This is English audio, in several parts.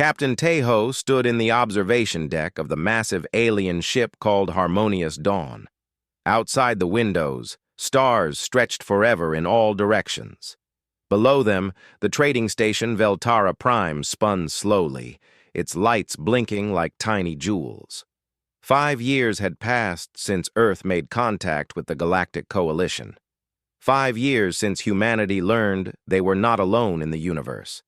Captain ThemHFY stood in the observation deck of the massive alien ship called Harmonious Dawn. Outside the windows, stars stretched forever in all directions. Below them, the trading station Veltara Prime spun slowly, its lights blinking like tiny jewels. 5 years had passed since Earth made contact with the Galactic Coalition. 5 years since humanity learned they were not alone in the universe.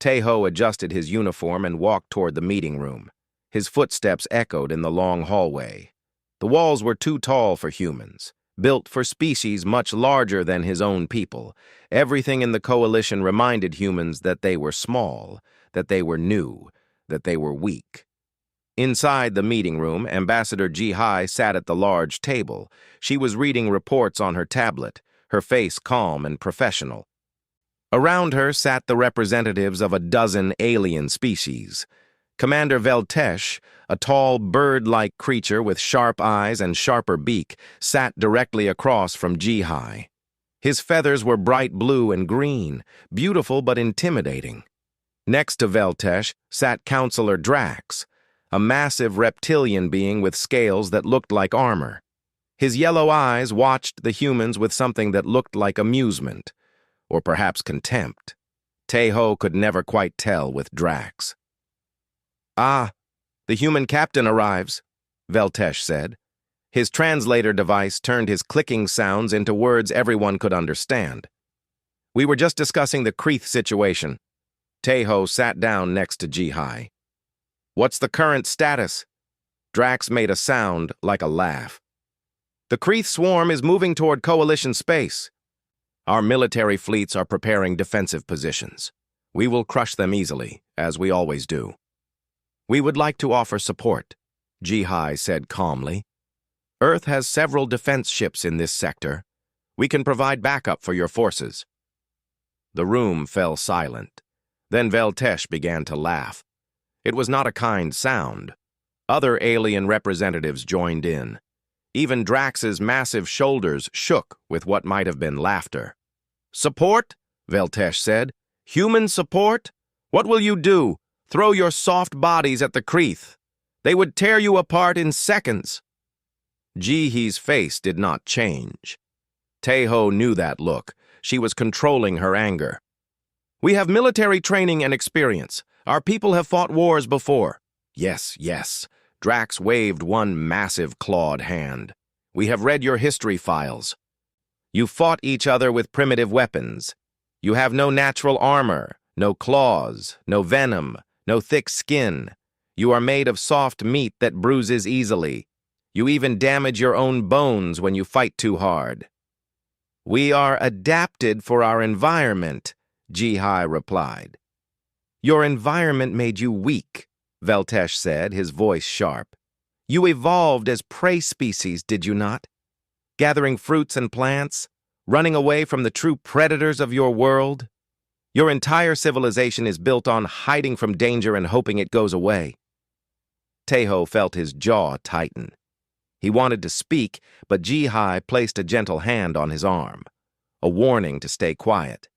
ThemHFY adjusted his uniform and walked toward the meeting room. His footsteps echoed in the long hallway. The walls were too tall for humans, built for species much larger than his own people. Everything in the coalition reminded humans that they were small, that they were new, that they were weak. Inside the meeting room, Ambassador HFY sat at the large table. She was reading reports on her tablet, her face calm and professional. Around her sat the representatives of a dozen alien species. Commander Veltesh, a tall bird-like creature with sharp eyes and sharper beak, sat directly across from HFY. His feathers were bright blue and green, beautiful but intimidating. Next to Veltesh sat Counselor Drax, a massive reptilian being with scales that looked like armor. His yellow eyes watched the humans with something that looked like amusement, or perhaps contempt. ThemHFY could never quite tell with Drax. "Ah, the human captain arrives," Veltesh said. His translator device turned his clicking sounds into words everyone could understand. "We were just discussing the Kreeth situation." ThemHFY sat down next to HFY. "What's the current status?" Drax made a sound like a laugh. "The Kreeth swarm is moving toward Coalition space. Our military fleets are preparing defensive positions. We will crush them easily, as we always do." "We would like to offer support," HFY said calmly. "Earth has several defense ships in this sector. We can provide backup for your forces." The room fell silent. Then Veltesh began to laugh. It was not a kind sound. Other alien representatives joined in. Even Drax's massive shoulders shook with what might have been laughter. "Support?" Veltesh said. "Human support? What will you do? Throw your soft bodies at the Kreeth. They would tear you apart in seconds." HFY's face did not change. ThemHFY knew that look. She was controlling her anger. "We have military training and experience. Our people have fought wars before." "Yes, yes." Drax waved one massive clawed hand. "We have read your history files. You fought each other with primitive weapons. You have no natural armor, no claws, no venom, no thick skin. You are made of soft meat that bruises easily. You even damage your own bones when you fight too hard." "We are adapted for our environment," HFY replied. "Your environment made you weak," Veltesh said, his voice sharp. "You evolved as prey species, did you not? Gathering fruits and plants, running away from the true predators of your world. Your entire civilization is built on hiding from danger and hoping it goes away." ThemHFY felt his jaw tighten. He wanted to speak, but HFY placed a gentle hand on his arm, a warning to stay quiet.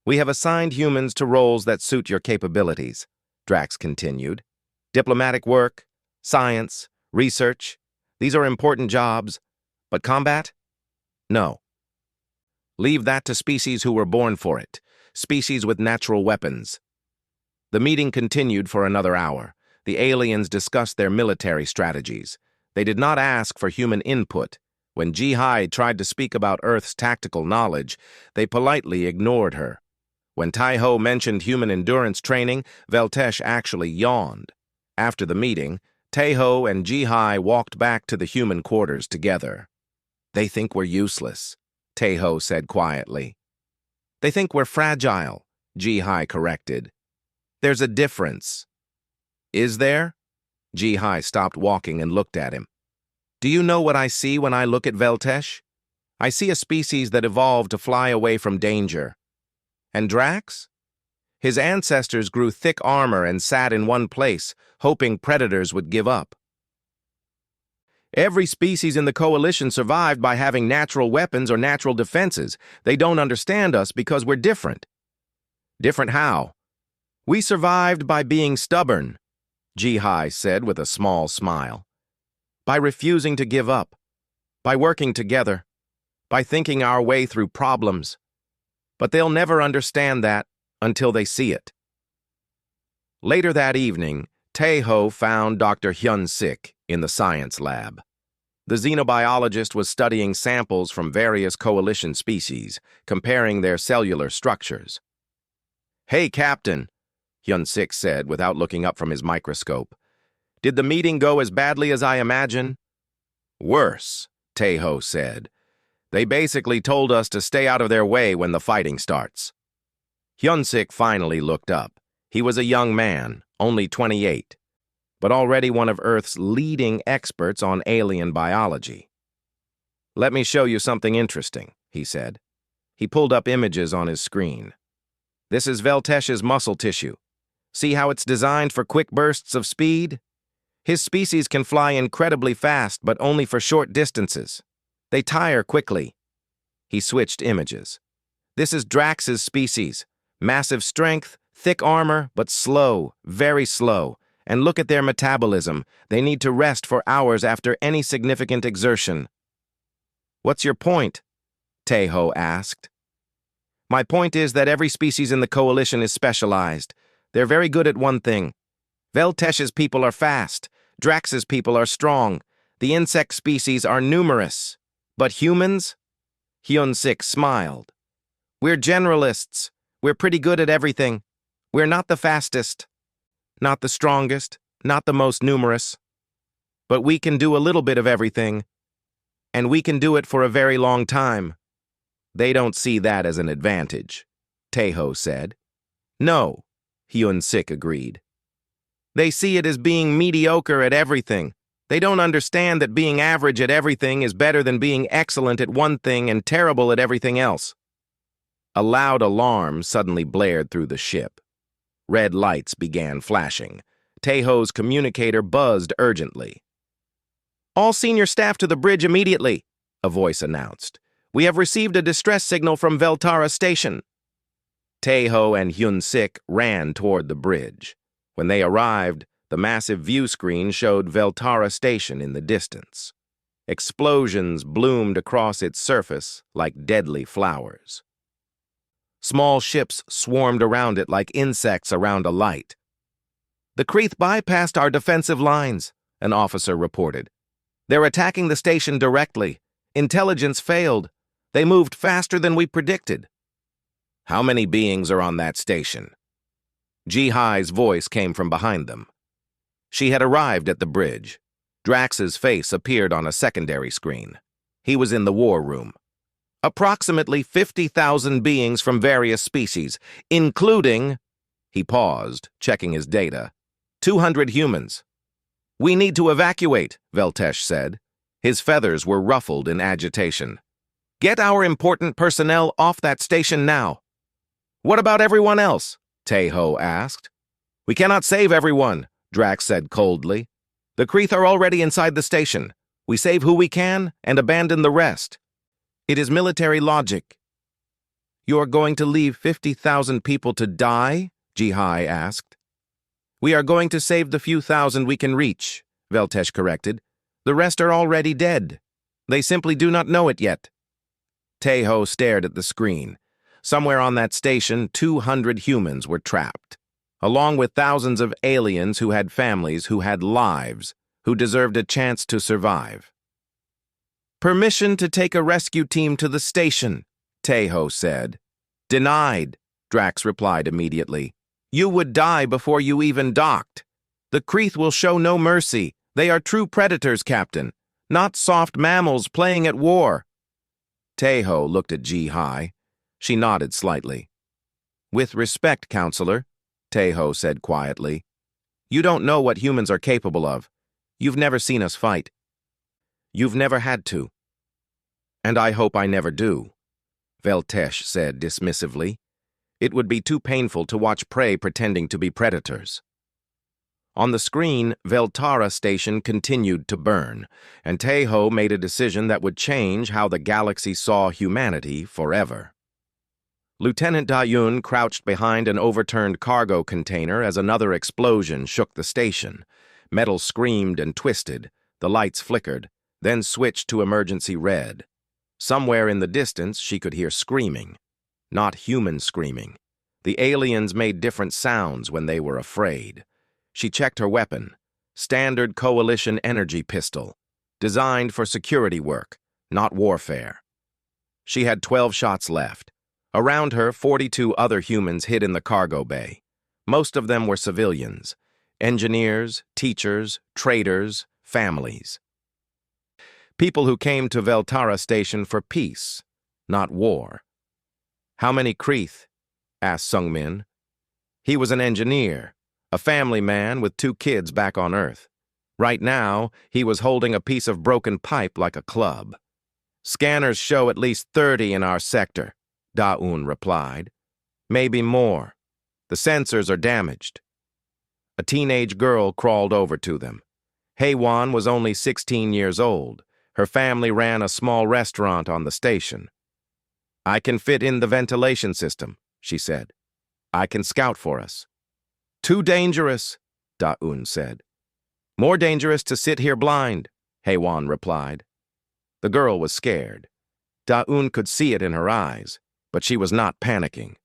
"We have assigned humans to roles that suit your capabilities," Drax continued. "Diplomatic work, science, research, these are important jobs, but combat? No. Leave that to species who were born for it, species with natural weapons." The meeting continued for another hour. The aliens discussed their military strategies. They did not ask for human input. When HFY tried to speak about Earth's tactical knowledge, they politely ignored her. When ThemHFY mentioned human endurance training, Veltesh actually yawned. After the meeting, ThemHFY and HFY walked back to the human quarters together. "They think we're useless," ThemHFY said quietly. "They think we're fragile," HFY corrected. "There's a difference." "Is there?" HFY stopped walking and looked at him. "Do you know what I see when I look at Veltesh? I see a species that evolved to fly away from danger. And Drax? His ancestors grew thick armor and sat in one place, hoping predators would give up. Every species in the Coalition survived by having natural weapons or natural defenses. They don't understand us because we're different." "Different how?" We survived by being stubborn, HFY said with a small smile. By refusing to give up, by working together, by thinking our way through problems. But they'll never understand that until they see it. Later that evening, ThemHFY found Dr. Hyun-sik in the science lab. The xenobiologist was studying samples from various coalition species, comparing their cellular structures. "Hey, Captain," Hyun-sik said without looking up from his microscope. "Did the meeting go as badly as I imagine?" "Worse," ThemHFY said. "They basically told us to stay out of their way when the fighting starts." Hyun-sik finally looked up. He was a young man, only 28, but already one of Earth's leading experts on alien biology. "Let me show you something interesting," he said. He pulled up images on his screen. "This is Veltesh's muscle tissue. See how it's designed for quick bursts of speed? His species can fly incredibly fast, but only for short distances. They tire quickly." He switched images. "This is Drax's species. Massive strength, thick armor, but slow, very slow. And look at their metabolism. They need to rest for hours after any significant exertion." "What's your point?" ThemHFY asked. "My point is that every species in the coalition is specialized. They're very good at one thing. Veltesh's people are fast. Drax's people are strong. The insect species are numerous. But humans?" Hyun-sik smiled. "We're generalists. We're pretty good at everything. We're not the fastest, not the strongest, not the most numerous. But we can do a little bit of everything. And we can do it for a very long time." "They don't see that as an advantage," ThemHFY said. "No," Hyun-sik agreed. "They see it as being mediocre at everything. They don't understand that being average at everything is better than being excellent at one thing and terrible at everything else." A loud alarm suddenly blared through the ship. Red lights began flashing. ThemHFY's communicator buzzed urgently. "All senior staff to the bridge immediately," a voice announced. "We have received a distress signal from Veltara Station." ThemHFY and Hyun-sik ran toward the bridge. When they arrived, the massive view screen showed Veltara Station in the distance. Explosions bloomed across its surface like deadly flowers. Small ships swarmed around it like insects around a light. "The Kreeth bypassed our defensive lines," an officer reported. "They're attacking the station directly. Intelligence failed. They moved faster than we predicted." "How many beings are on that station?" HFY's voice came from behind them. She had arrived at the bridge. Drax's face appeared on a secondary screen. He was in the war room. "Approximately 50,000 beings from various species, including," he paused, checking his data, "200 humans." "We need to evacuate," Veltesh said. His feathers were ruffled in agitation. "Get our important personnel off that station now." "What about everyone else?" ThemHFY asked. "We cannot save everyone," Drax said coldly. "The Kreeth are already inside the station. We save who we can and abandon the rest. It is military logic." "You are going to leave 50,000 people to die?" HFY asked. "We are going to save the few thousand we can reach," Veltesh corrected. "The rest are already dead. They simply do not know it yet." ThemHFY stared at the screen. Somewhere on that station, 200 humans were trapped, along with thousands of aliens who had families, who had lives, who deserved a chance to survive. "Permission to take a rescue team to the station," ThemHFY said. "Denied," Drax replied immediately. "You would die before you even docked. The Kreeth will show no mercy. They are true predators, Captain, not soft mammals playing at war." ThemHFY looked at HFY. She nodded slightly. "With respect, Counselor," ThemHFY said quietly. "You don't know what humans are capable of. You've never seen us fight. You've never had to. And I hope I never do," Veltesh said dismissively. "It would be too painful to watch prey pretending to be predators." On the screen, Veltara Station continued to burn, and ThemHFY made a decision that would change how the galaxy saw humanity forever. Lieutenant Da-Yun crouched behind an overturned cargo container as another explosion shook the station. Metal screamed and twisted, the lights flickered, then switched to emergency red. Somewhere in the distance, she could hear screaming. Not human screaming. The aliens made different sounds when they were afraid. She checked her weapon. Standard Coalition energy pistol. Designed for security work, not warfare. She had 12 shots left. Around her, 42 other humans hid in the cargo bay. Most of them were civilians. Engineers, teachers, traders, families. People who came to Veltara Station for peace, not war. "How many Kreeth?" asked Sungmin. He was an engineer, a family man with 2 kids back on Earth. Right now, he was holding a piece of broken pipe like a club. "Scanners show at least 30 in our sector," Da-Un replied. "Maybe more. The sensors are damaged." A teenage girl crawled over to them. Heywan was only 16 years old. Her family ran a small restaurant on the station. "I can fit in the ventilation system," she said. "I can scout for us." "Too dangerous," Da-Un said. "More dangerous to sit here blind," Heywan replied. The girl was scared. Da-Un could see it in her eyes, but she was not panicking.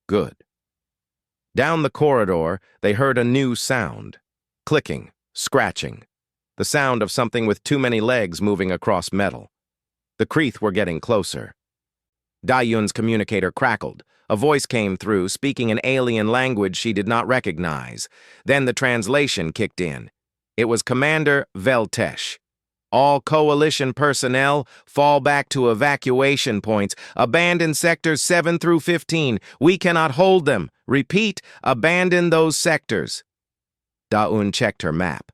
Good. Down the corridor, they heard a new sound. Clicking, scratching. The sound of something with too many legs moving across metal. The Kreeth were getting closer. Da-Yun's communicator crackled. A voice came through, speaking an alien language she did not recognize. Then the translation kicked in. It was Commander Veltesh. "All Coalition personnel, fall back to evacuation points. Abandon sectors 7 through 15. We cannot hold them. Repeat, abandon those sectors." Da-Un checked her map.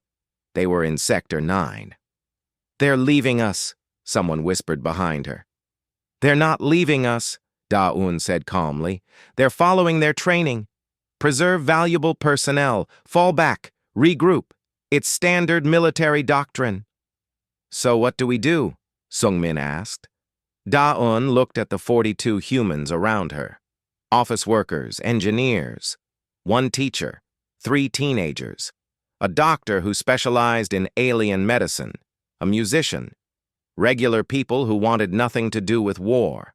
They were in Sector 9. "They're leaving us," someone whispered behind her. "They're not leaving us," Da-Un said calmly. "They're following their training. Preserve valuable personnel. Fall back. Regroup. It's standard military doctrine." "So what do we do?" Sungmin asked. Da-Un looked at the 42 humans around her. Office workers, engineers, 1 teacher, 3 teenagers, a doctor who specialized in alien medicine, a musician, regular people who wanted nothing to do with war.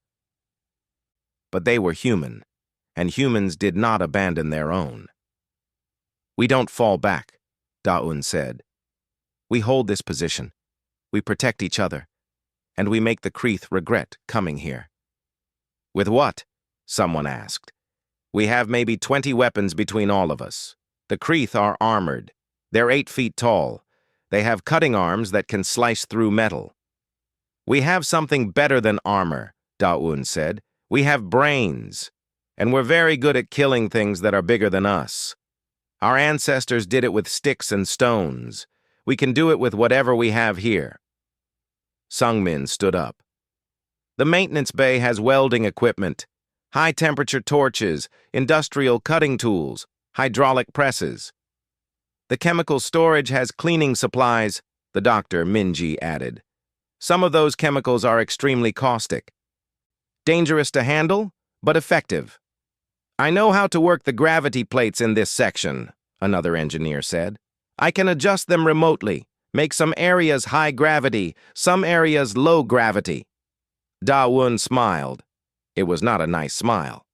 But they were human, and humans did not abandon their own. "We don't fall back," Da-Un said. "We hold this position. We protect each other, and we make the Kreeth regret coming here." "With what?" someone asked. "We have maybe 20 weapons between all of us. The Kreeth are armored. They're 8 feet tall. They have cutting arms that can slice through metal." "We have something better than armor," Da-Un said. "We have brains, and we're very good at killing things that are bigger than us. Our ancestors did it with sticks and stones. We can do it with whatever we have here." Sungmin stood up. "The maintenance bay has welding equipment, high-temperature torches, industrial cutting tools, hydraulic presses. The chemical storage has cleaning supplies," the doctor, Minji, added. "Some of those chemicals are extremely caustic. Dangerous to handle, but effective." "I know how to work the gravity plates in this section," another engineer said. "I can adjust them remotely, make some areas high gravity, some areas low gravity." Da-Un smiled. It was not a nice smile.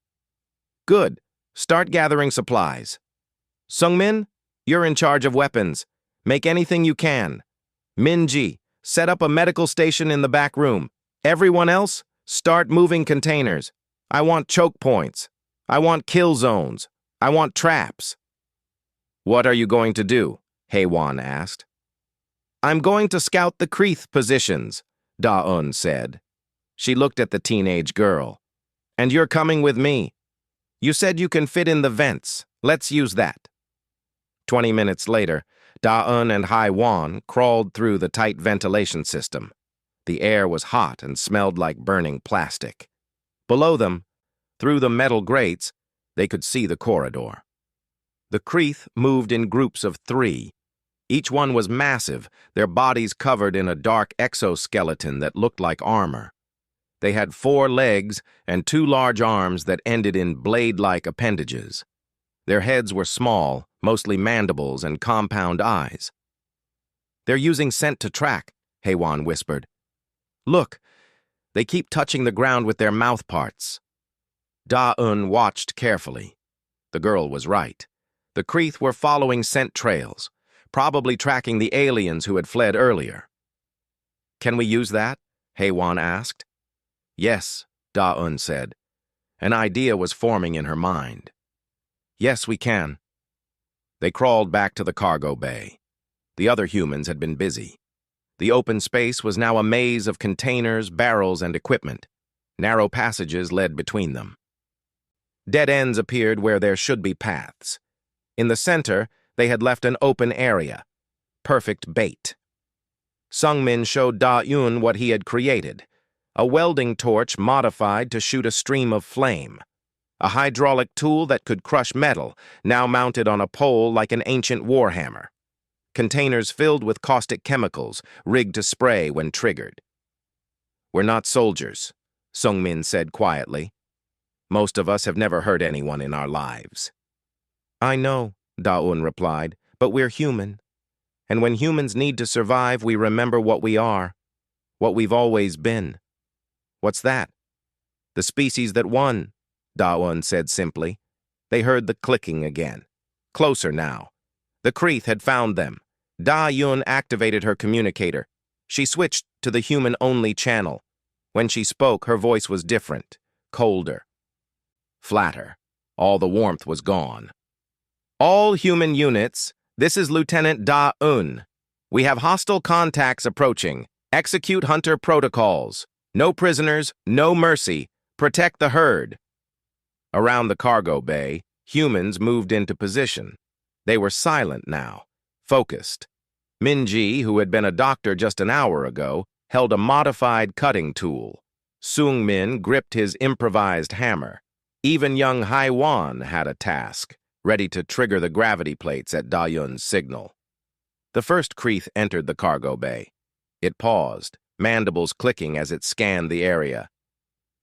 "Good. Start gathering supplies. Sungmin, you're in charge of weapons. Make anything you can. Minji, set up a medical station in the back room. Everyone else, start moving containers. I want choke points. I want kill zones. I want traps." "What are you going to do?" Heywan asked. "I'm going to scout the Kreeth positions," Da-Un said. She looked at the teenage girl. "And you're coming with me. You said you can fit in the vents. Let's use that." 20 minutes later, Da-Un and Heywan crawled through the tight ventilation system. The air was hot and smelled like burning plastic. Below them, through the metal grates, they could see the corridor. The Kreeth moved in groups of 3. Each one was massive, their bodies covered in a dark exoskeleton that looked like armor. They had 4 legs and 2 large arms that ended in blade-like appendages. Their heads were small, mostly mandibles and compound eyes. "They're using scent to track," Haywan whispered. "Look, they keep touching the ground with their mouth parts." Da-Un watched carefully. The girl was right. The Kreeth were following scent trails, probably tracking the aliens who had fled earlier. "Can we use that?" Haywan asked. "Yes," Da-Un said. An idea was forming in her mind. "Yes, we can." They crawled back to the cargo bay. The other humans had been busy. The open space was now a maze of containers, barrels, and equipment. Narrow passages led between them. Dead ends appeared where there should be paths. In the center, they had left an open area. Perfect bait. Sungmin showed Da-Un what he had created. A welding torch modified to shoot a stream of flame. A hydraulic tool that could crush metal, now mounted on a pole like an ancient warhammer. Containers filled with caustic chemicals, rigged to spray when triggered. "We're not soldiers," Sungmin said quietly. "Most of us have never hurt anyone in our lives." "I know," Da-Un replied, "but we're human. And when humans need to survive, we remember what we are, what we've always been." "What's that?" "The species that won," Da-Un said simply. They heard the clicking again. Closer now. The Kreeth had found them. Da-Un activated her communicator. She switched to the human-only channel. When she spoke, her voice was different, colder, flatter. All the warmth was gone. "All human units, this is Lieutenant Da-Un. We have hostile contacts approaching. Execute hunter protocols. No prisoners, no mercy. Protect the herd." Around the cargo bay, humans moved into position. They were silent now, focused. Minji, who had been a doctor just an hour ago, held a modified cutting tool. Sungmin gripped his improvised hammer. Even young Haywan had a task, ready to trigger the gravity plates at Da-Un's signal. The first Kreeth entered the cargo bay. It paused, mandibles clicking as it scanned the area.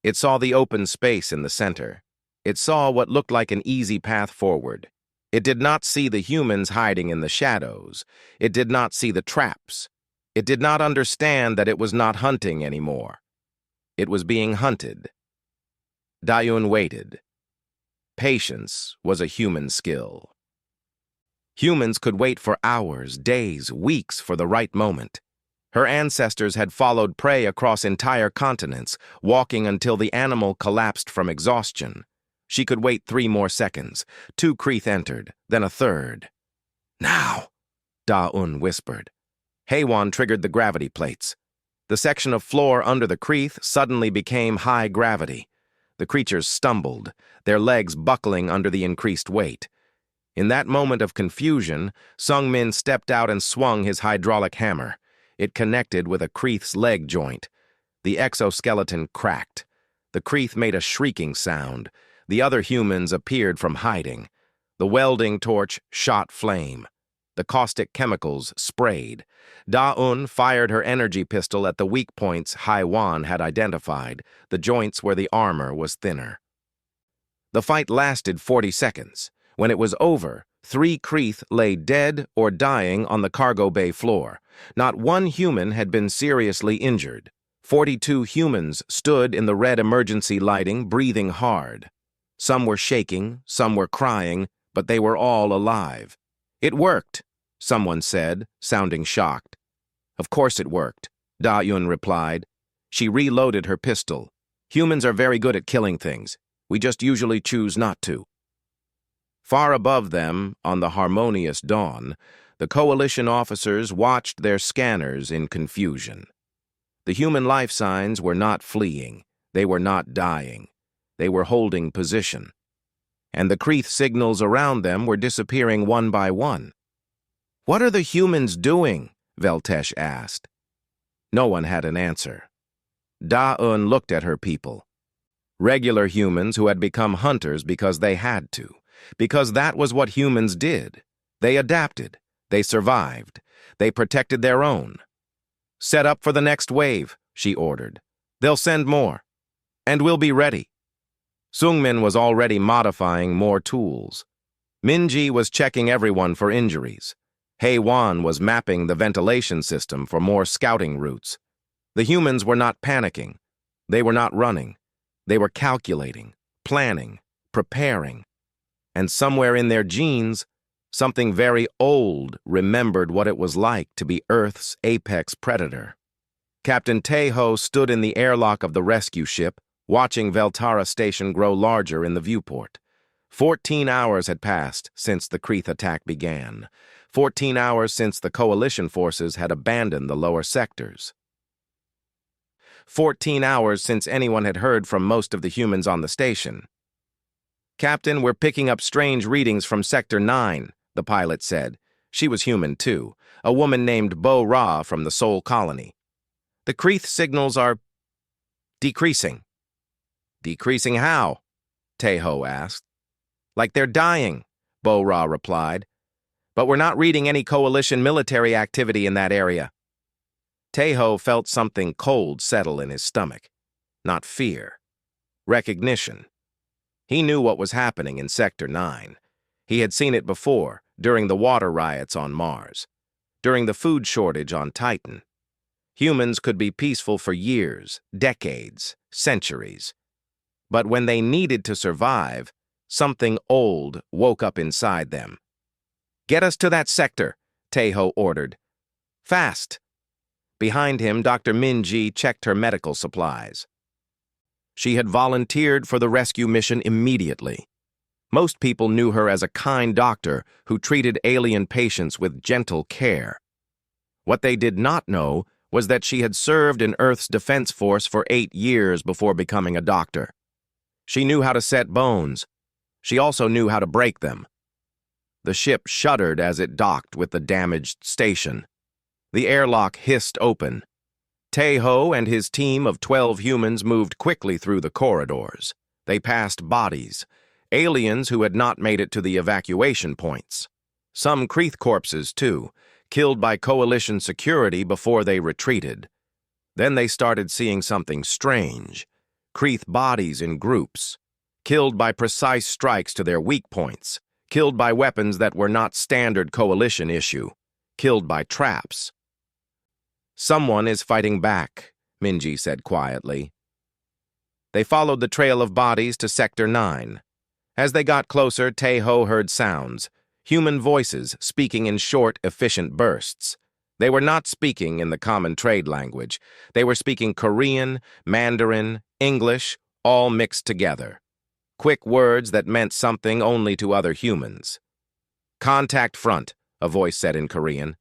It saw the open space in the center. It saw what looked like an easy path forward. It did not see the humans hiding in the shadows. It did not see the traps. It did not understand that it was not hunting anymore. It was being hunted. Da-Un waited. Patience was a human skill. Humans could wait for hours, days, weeks for the right moment. Her ancestors had followed prey across entire continents, walking until the animal collapsed from exhaustion. She could wait 3 more seconds. 2 Kreeth entered, then a third. "Now," Da-Un whispered. Haywan triggered the gravity plates. The section of floor under the Kreeth suddenly became high gravity. The creatures stumbled, their legs buckling under the increased weight. In that moment of confusion, Sungmin stepped out and swung his hydraulic hammer. It connected with a Kreeth's leg joint. The exoskeleton cracked. The Kreeth made a shrieking sound. The other humans appeared from hiding. The welding torch shot flame. The caustic chemicals sprayed. Da-Un fired her energy pistol at the weak points Haywan had identified, the joints where the armor was thinner. The fight lasted 40 seconds. When it was over, 3 Kreeth lay dead or dying on the cargo bay floor. Not one human had been seriously injured. 42 humans stood in the red emergency lighting, breathing hard. Some were shaking, some were crying, but they were all alive. "It worked," someone said, sounding shocked. "Of course it worked," Da-Un replied. She reloaded her pistol. "Humans are very good at killing things. We just usually choose not to." Far above them, on the harmonious dawn, the coalition officers watched their scanners in confusion. The human life signs were not fleeing. They were not dying. They were holding position. And the Kreeth signals around them were disappearing one by one. "What are the humans doing?" Veltesh asked. No one had an answer. Da-Un looked at her people. Regular humans who had become hunters because they had to, because that was what humans did. They adapted. They survived. They protected their own. "Set up for the next wave," she ordered. They'll send more. And we'll be ready. Sungmin was already modifying more tools. Minji was checking everyone for injuries. Hei-wan was mapping the ventilation system for more scouting routes. The humans were not panicking. They were not running. They were calculating, planning, preparing. And somewhere in their genes, something very old remembered what it was like to be Earth's apex predator. Captain Tae-ho stood in the airlock of the rescue ship, watching Veltara Station grow larger in the viewport. 14 hours had passed since the Kreeth attack began. 14 hours since the coalition forces had abandoned the lower sectors. 14 hours since anyone had heard from most of the humans on the station. "Captain, we're picking up strange readings from Sector 9, the pilot said. She was human, too, a woman named Bo Ra from the Seoul colony. "The Kreeth signals are decreasing." "Decreasing how?" Tae-ho asked. "Like they're dying," Bo Ra replied. "But we're not reading any coalition military activity in that area." Tae-ho felt something cold settle in his stomach. Not fear. Recognition. He knew what was happening in Sector 9. He had seen it before, during the water riots on Mars, during the food shortage on Titan. Humans could be peaceful for years, decades, centuries. But when they needed to survive, something old woke up inside them. "Get us to that sector," Tae-ho ordered. "Fast." Behind him, Dr. Minji checked her medical supplies. She had volunteered for the rescue mission immediately. Most people knew her as a kind doctor who treated alien patients with gentle care. What they did not know was that she had served in Earth's Defense Force for 8 years before becoming a doctor. She knew how to set bones. She also knew how to break them. The ship shuddered as it docked with the damaged station. The airlock hissed open. Tae-ho and his team of 12 humans moved quickly through the corridors. They passed bodies, aliens who had not made it to the evacuation points. Some Kreeth corpses, too, killed by coalition security before they retreated. Then they started seeing something strange. Kreeth bodies in groups, killed by precise strikes to their weak points, killed by weapons that were not standard coalition issue, killed by traps. "Someone is fighting back," Minji said quietly. They followed the trail of bodies to Sector 9. As they got closer, Tae-ho heard sounds, human voices speaking in short, efficient bursts. They were not speaking in the common trade language. They were speaking Korean, Mandarin, English, all mixed together. Quick words that meant something only to other humans. "Contact front," a voice said in Korean.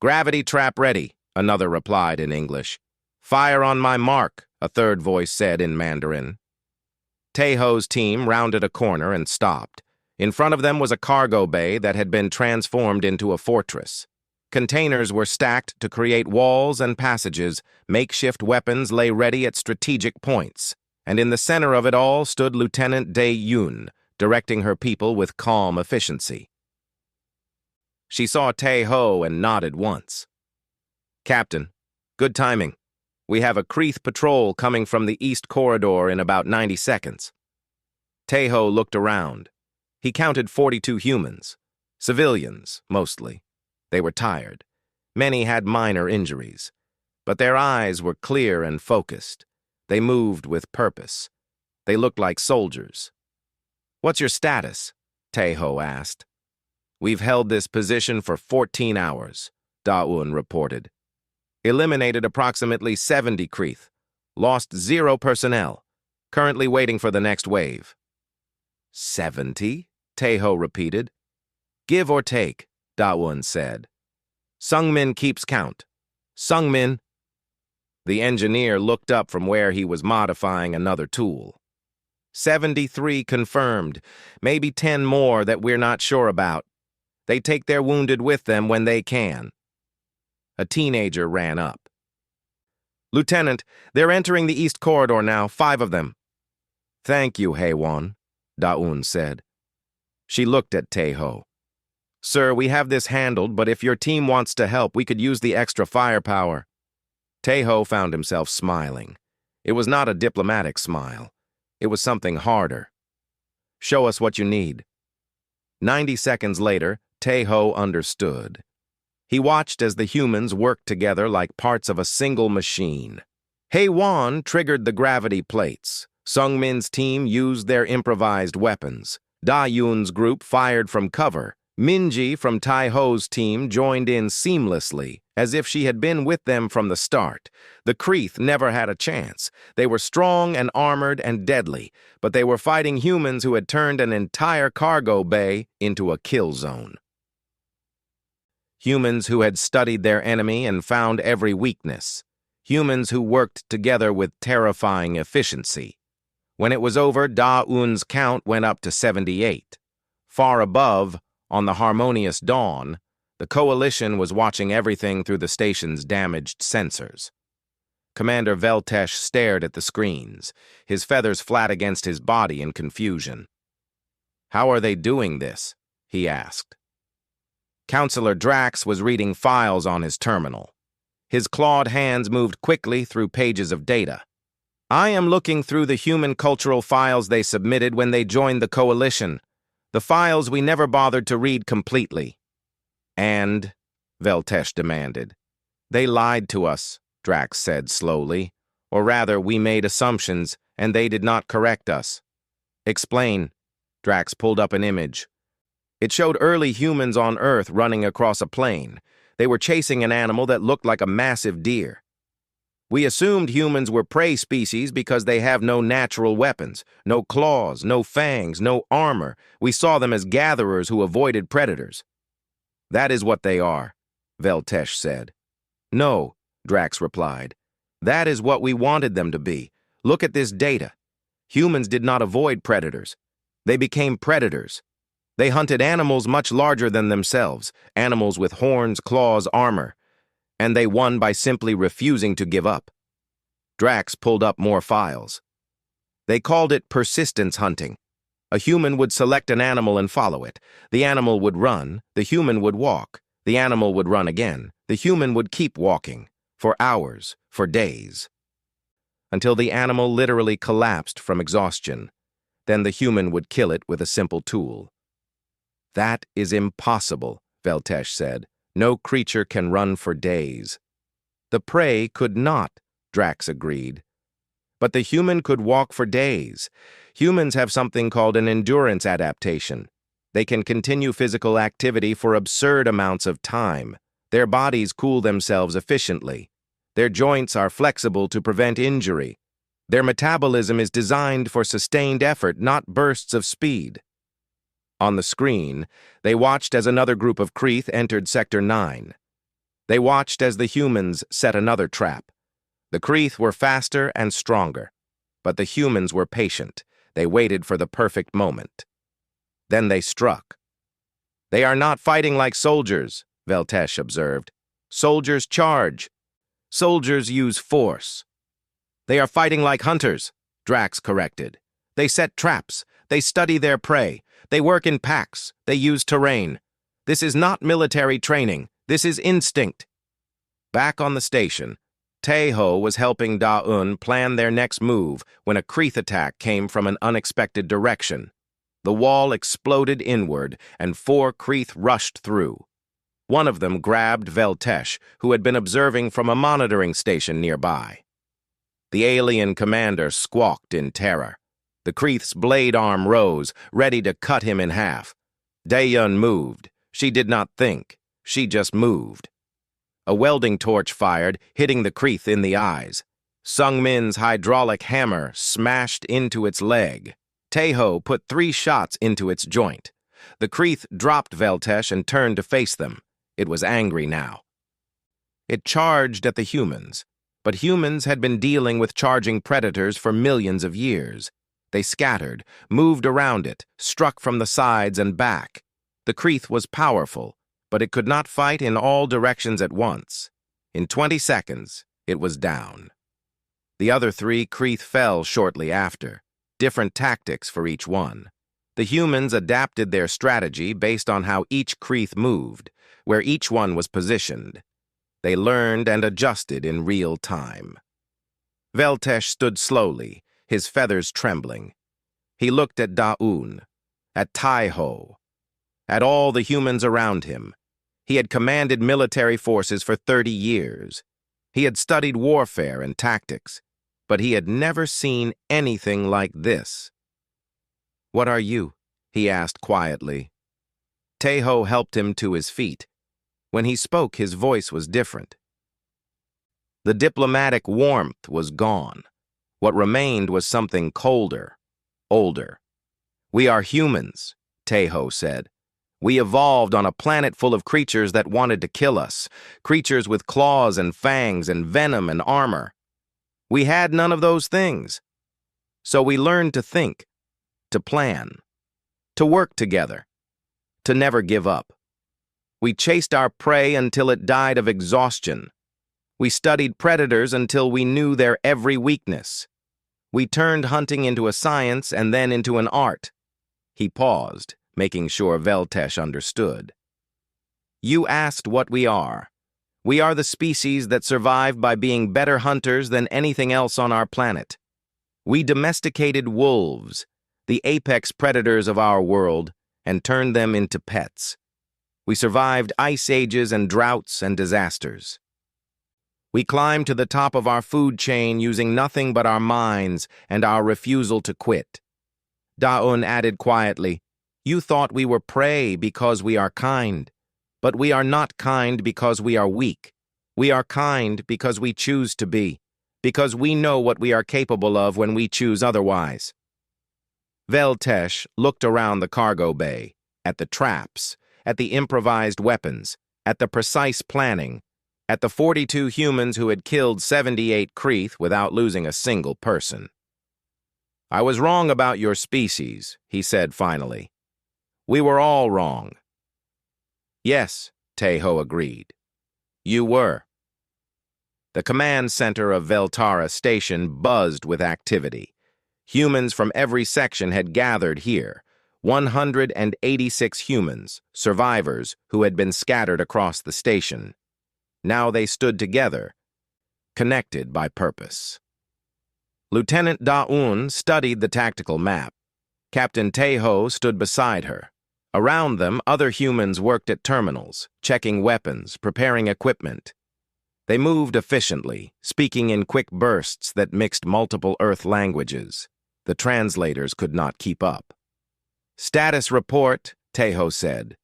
"Gravity trap ready," another replied in English. "Fire on my mark," a third voice said in Mandarin. Tae-ho's team rounded a corner and stopped. In front of them was a cargo bay that had been transformed into a fortress. Containers were stacked to create walls and passages, makeshift weapons lay ready at strategic points, and in the center of it all stood Lieutenant Dae-yoon, directing her people with calm efficiency. She saw Tae-ho and nodded once. "Captain, good timing. We have a Kreeth patrol coming from the East Corridor in about 90 seconds. Tae-ho looked around. He counted 42 humans. Civilians, mostly. They were tired. Many had minor injuries. But their eyes were clear and focused. They moved with purpose. They looked like soldiers. "What's your status?" Tae-ho asked. "We've held this position for 14 hours, Da-eun reported. Eliminated approximately 70 Kreeth. Lost 0 personnel. Currently waiting for the next wave." 70? Tae-ho repeated. "Give or take," Da-eun said. "Sungmin keeps count. Sungmin." The engineer looked up from where he was modifying another tool. 73 confirmed. Maybe 10 more that we're not sure about. They take their wounded with them when they can. A teenager ran up. "Lieutenant, they're entering the East Corridor now, 5 of them." "Thank you, Hei-wan," Da-eun said. She looked at Tae-ho. "Sir, we have this handled, but if your team wants to help, we could use the extra firepower." Tae-ho found himself smiling. It was not a diplomatic smile. It was something harder. "Show us what you need." 90 seconds later, ThemHFY understood. He watched as the humans worked together like parts of a single machine. HFY triggered the gravity plates. Sungmin's team used their improvised weapons. Da-Yoon's group fired from cover. Minji from Tai-Ho's team joined in seamlessly, as if she had been with them from the start. The Kreeth never had a chance. They were strong and armored and deadly, but they were fighting humans who had turned an entire cargo bay into a kill zone. Humans who had studied their enemy and found every weakness. Humans who worked together with terrifying efficiency. When it was over, Da-Eun's count went up to 78. Far above, on the harmonious dawn, the coalition was watching everything through the station's damaged sensors. Commander Veltesh stared at the screens, his feathers flat against his body in confusion. "How are they doing this?" he asked. Counselor Drax was reading files on his terminal. His clawed hands moved quickly through pages of data. "I am looking through the human cultural files they submitted when they joined the coalition. The files we never bothered to read completely." "And?" Veltesh demanded. "They lied to us," Drax said slowly. "Or rather, we made assumptions, and they did not correct us." "Explain." Drax pulled up an image. It showed early humans on Earth running across a plain. They were chasing an animal that looked like a massive deer. "We assumed humans were prey species because they have no natural weapons, no claws, no fangs, no armor. We saw them as gatherers who avoided predators." "That is what they are," Veltesh said. "No," Drax replied. "That is what we wanted them to be. Look at this data. Humans did not avoid predators. They became predators. They hunted animals much larger than themselves, animals with horns, claws, armor. And they won by simply refusing to give up." Drax pulled up more files. "They called it persistence hunting. A human would select an animal and follow it. The animal would run, the human would walk. The animal would run again. The human would keep walking, for hours, for days, until the animal literally collapsed from exhaustion. Then the human would kill it with a simple tool." "That is impossible," Veltesh said. "No creature can run for days." "The prey could not," Drax agreed. "But the human could walk for days. Humans have something called an endurance adaptation. They can continue physical activity for absurd amounts of time. Their bodies cool themselves efficiently. Their joints are flexible to prevent injury. Their metabolism is designed for sustained effort, not bursts of speed." On the screen, they watched as another group of Kreeth entered Sector 9. They watched as the humans set another trap. The Kreeth were faster and stronger, but the humans were patient. They waited for the perfect moment. Then they struck. "They are not fighting like soldiers," Veltesh observed. "Soldiers charge. Soldiers use force." "They are fighting like hunters," Drax corrected. "They set traps. They study their prey. They work in packs. They use terrain. This is not military training. This is instinct." Back on the station, ThemHFY was helping Da-Eun plan their next move when a Kreeth attack came from an unexpected direction. The wall exploded inward, and 4 Kreeth rushed through. One of them grabbed Veltesh, who had been observing from a monitoring station nearby. The alien commander squawked in terror. The Kreeth's blade arm rose, ready to cut him in half. Da-Eun moved. She did not think. She just moved. A welding torch fired, hitting the Kreeth in the eyes. Sungmin's hydraulic hammer smashed into its leg. ThemHFY put 3 shots into its joint. The Kreeth dropped Veltesh and turned to face them. It was angry now. It charged at the humans, but humans had been dealing with charging predators for millions of years. They scattered, moved around it, struck from the sides and back. The Kreeth was powerful, but it could not fight in all directions at once. In 20 seconds, it was down. The other 3 Kreeth fell shortly after, different tactics for each one. The humans adapted their strategy based on how each Kreeth moved, where each one was positioned. They learned and adjusted in real time. Veltesh stood slowly, his feathers trembling. He looked at Daun, at Taiho, at all the humans around him. He had commanded military forces for 30 years. He had studied warfare and tactics, but he had never seen anything like this. "What are you?" he asked quietly. Taiho helped him to his feet. When he spoke, his voice was different. The diplomatic warmth was gone. What remained was something colder, older. "We are humans," Taiho said. "We evolved on a planet full of creatures that wanted to kill us, creatures with claws and fangs and venom and armor. We had none of those things. So we learned to think, to plan, to work together, to never give up. We chased our prey until it died of exhaustion. We studied predators until we knew their every weakness. We turned hunting into a science and then into an art." He paused, making sure Veltesh understood. "You asked what we are. We are the species that survived by being better hunters than anything else on our planet. We domesticated wolves, the apex predators of our world, and turned them into pets. We survived ice ages and droughts and disasters. We climbed to the top of our food chain using nothing but our minds and our refusal to quit." Daun added quietly, "You thought we were prey because we are kind, but we are not kind because we are weak. We are kind because we choose to be, because we know what we are capable of when we choose otherwise." Veltesh looked around the cargo bay, at the traps, at the improvised weapons, at the precise planning, at the 42 humans who had killed 78 Kreeth without losing a single person. "I was wrong about your species," he said finally. "We were all wrong." "Yes," Taiho agreed. "You were." The command center of Veltara Station buzzed with activity. Humans from every section had gathered here, 186 humans, survivors who had been scattered across the station. Now they stood together, connected by purpose. Lieutenant Daun studied the tactical map. Captain Taiho stood beside her. Around them, other humans worked at terminals, checking weapons, preparing equipment. They moved efficiently, speaking in quick bursts that mixed multiple Earth languages. The translators could not keep up. "Status report," Taiho said.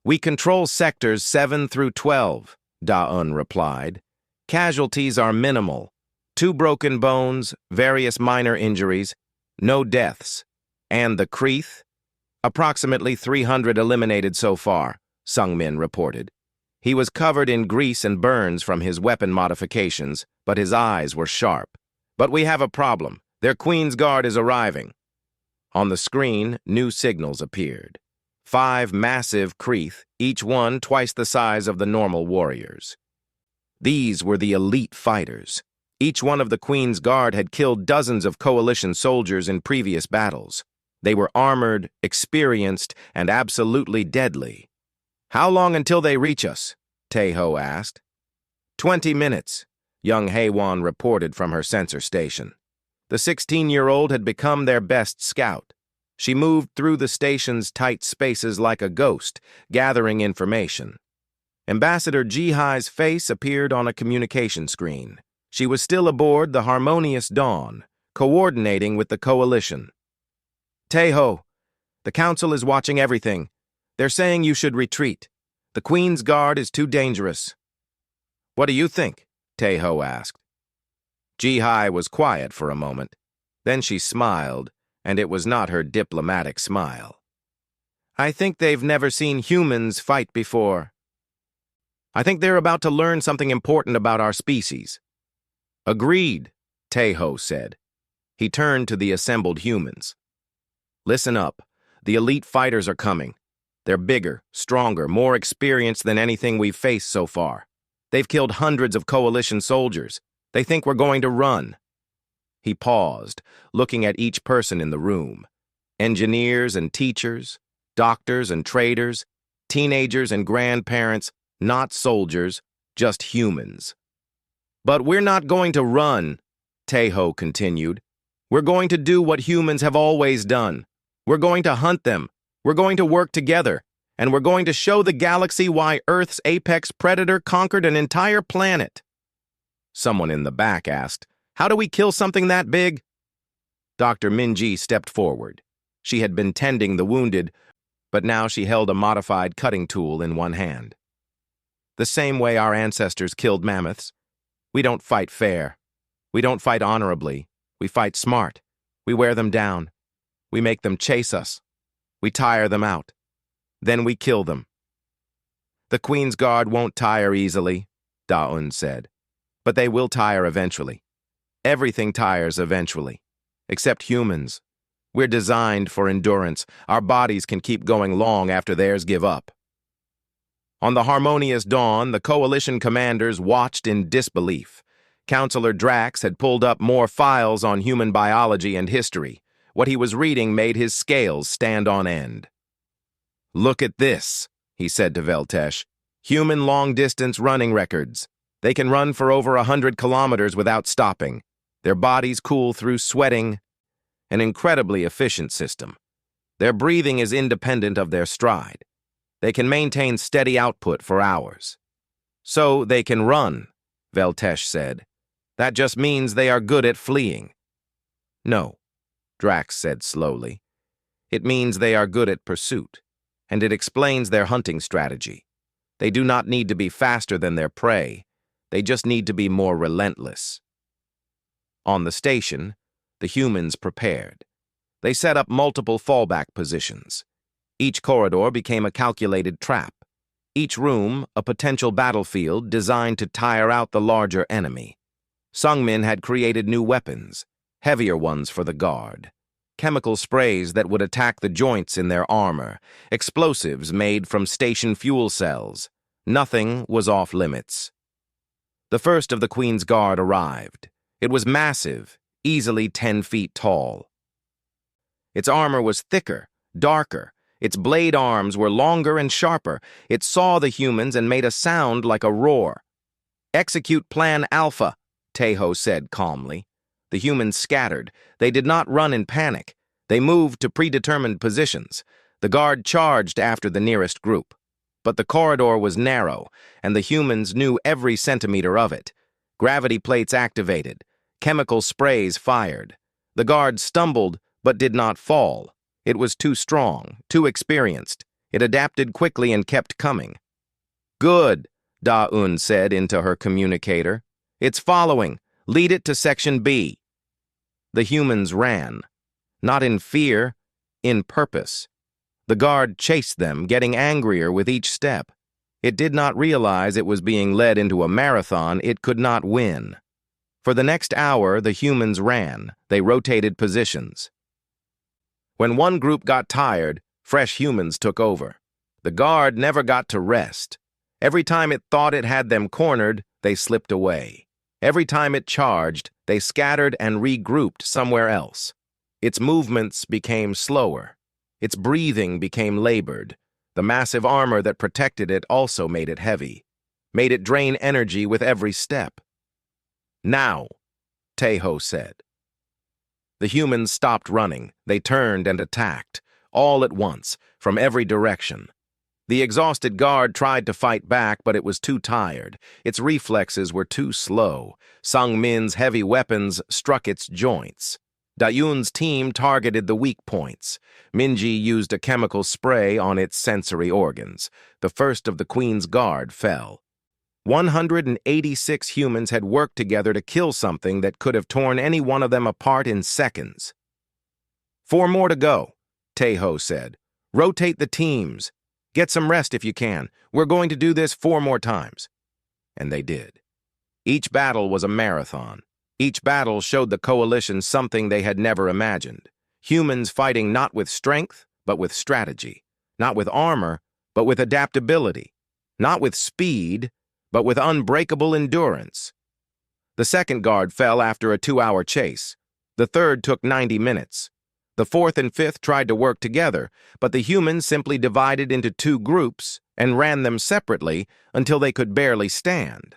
"We control sectors 7 through 12. Daun replied. "Casualties are minimal. 2 broken bones, various minor injuries, no deaths. And the Kreeth? Approximately 300 eliminated so far," Sungmin reported. He was covered in grease and burns from his weapon modifications, but his eyes were sharp. "But we have a problem. Their Queen's Guard is arriving." On the screen, new signals appeared. 5 massive Kreeth, each one twice the size of the normal warriors. These were the elite fighters. Each one of the Queen's Guard had killed dozens of coalition soldiers in previous battles. They were armored, experienced, and absolutely deadly. "How long until they reach us?" Taiho asked. 20 minutes, young Haywan reported from her sensor station. The 16-year-old had become their best scout. She moved through the station's tight spaces like a ghost, gathering information. Ambassador Jihai's face appeared on a communication screen. She was still aboard the Harmonious Dawn, coordinating with the coalition. "Taiho, the council is watching everything. They're saying you should retreat. The Queen's Guard is too dangerous." "What do you think?" Taiho asked. Jihai was quiet for a moment. Then she smiled, and it was not her diplomatic smile. "I think they've never seen humans fight before. I think they're about to learn something important about our species." "Agreed," Taiho said. He turned to the assembled humans. "Listen up. The elite fighters are coming. They're bigger, stronger, more experienced than anything we've faced so far. They've killed hundreds of coalition soldiers. They think we're going to run." He paused, looking at each person in the room. Engineers and teachers, doctors and traders, teenagers and grandparents, not soldiers, just humans. "But we're not going to run," Taeho continued. We're going to do what humans have always done. We're going to hunt them. We're going to work together. And we're going to show the galaxy why Earth's apex predator conquered an entire planet. Someone in the back asked, How do we kill something that big? Dr. Minji stepped forward. She had been tending the wounded, but now she held a modified cutting tool in one hand. The same way our ancestors killed mammoths. We don't fight fair. We don't fight honorably. We fight smart. We wear them down. We make them chase us. We tire them out. Then we kill them. The Queen's Guard won't tire easily, Da-un said. But they will tire eventually. Everything tires eventually. Except humans. We're designed for endurance. Our bodies can keep going long after theirs give up. On the harmonious dawn, the coalition commanders watched in disbelief. Counselor Drax had pulled up more files on human biology and history. What he was reading made his scales stand on end. Look at this, he said to Veltesh. Human long-distance running records. They can run for over 100 kilometers without stopping. Their bodies cool through sweating. An incredibly efficient system. Their breathing is independent of their stride. They can maintain steady output for hours. So they can run, Veltesh said. That just means they are good at fleeing. No, Drax said slowly. It means they are good at pursuit, and it explains their hunting strategy. They do not need to be faster than their prey. They just need to be more relentless. On the station, the humans prepared. They set up multiple fallback positions. Each corridor became a calculated trap. Each room, a potential battlefield designed to tire out the larger enemy. Sungmin had created new weapons, heavier ones for the guard. Chemical sprays that would attack the joints in their armor. Explosives made from station fuel cells. Nothing was off limits. The first of the Queen's Guard arrived. It was massive, easily 10 feet tall. Its armor was thicker, darker. Its blade arms were longer and sharper. It saw the humans and made a sound like a roar. Execute Plan Alpha, Taeho said calmly. The humans scattered. They did not run in panic. They moved to predetermined positions. The guard charged after the nearest group. But the corridor was narrow, and the humans knew every centimeter of it. Gravity plates activated. Chemical sprays fired. The guard stumbled, but did not fall. It was too strong, too experienced. It adapted quickly and kept coming. Good, Da-un said into her communicator. It's following. Lead it to Section B. The humans ran. Not in fear, in purpose. The guard chased them, getting angrier with each step. It did not realize it was being led into a marathon it could not win. For the next hour, the humans ran. They rotated positions. When one group got tired, fresh humans took over. The guard never got to rest. Every time it thought it had them cornered, they slipped away. Every time it charged, they scattered and regrouped somewhere else. Its movements became slower. Its breathing became labored. The massive armor that protected it also made it heavy, made it drain energy with every step. Now, Taeho said. The humans stopped running. They turned and attacked, all at once, from every direction. The exhausted guard tried to fight back, but it was too tired. Its reflexes were too slow. Sungmin's heavy weapons struck its joints. Da-un's team targeted the weak points. Minji used a chemical spray on its sensory organs. The first of the Queen's Guard fell. 186 humans had worked together to kill something that could have torn any one of them apart in seconds. 4 more to go, Taeho said. Rotate the teams. Get some rest if you can. We're going to do this 4 more times. And they did. Each battle was a marathon. Each battle showed the coalition something they had never imagined. Humans fighting not with strength, but with strategy. Not with armor, but with adaptability. Not with speed, but with unbreakable endurance. The second guard fell after a 2-hour chase. The third took 90 minutes. The fourth and fifth tried to work together, but the humans simply divided into 2 groups and ran them separately until they could barely stand.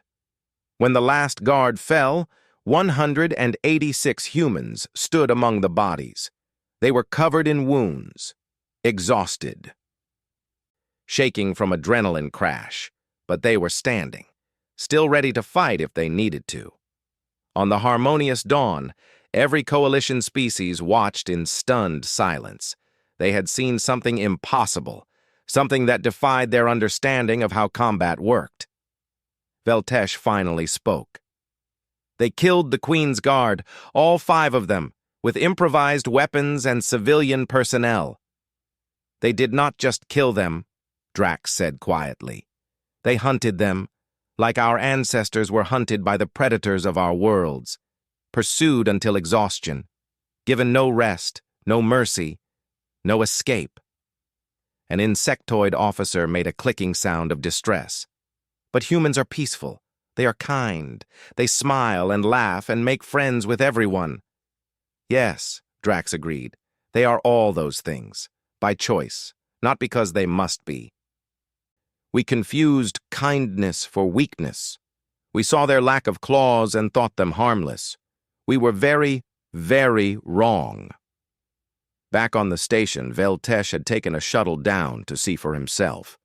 When the last guard fell, 186 humans stood among the bodies. They were covered in wounds, exhausted, shaking from adrenaline crash, but they were standing, still ready to fight if they needed to. On the harmonious dawn, every coalition species watched in stunned silence. They had seen something impossible, something that defied their understanding of how combat worked. Veltesh finally spoke. They killed the Queen's Guard, all 5 of them, with improvised weapons and civilian personnel. They did not just kill them, Drax said quietly. They hunted them, like our ancestors were hunted by the predators of our worlds, pursued until exhaustion, given no rest, no mercy, no escape. An insectoid officer made a clicking sound of distress. But humans are peaceful. They are kind. They smile and laugh and make friends with everyone. Yes, Drax agreed. They are all those things, by choice, not because they must be. We confused kindness for weakness. We saw their lack of claws and thought them harmless. We were very, very wrong. Back on the station, Veltesh had taken a shuttle down to see for himself.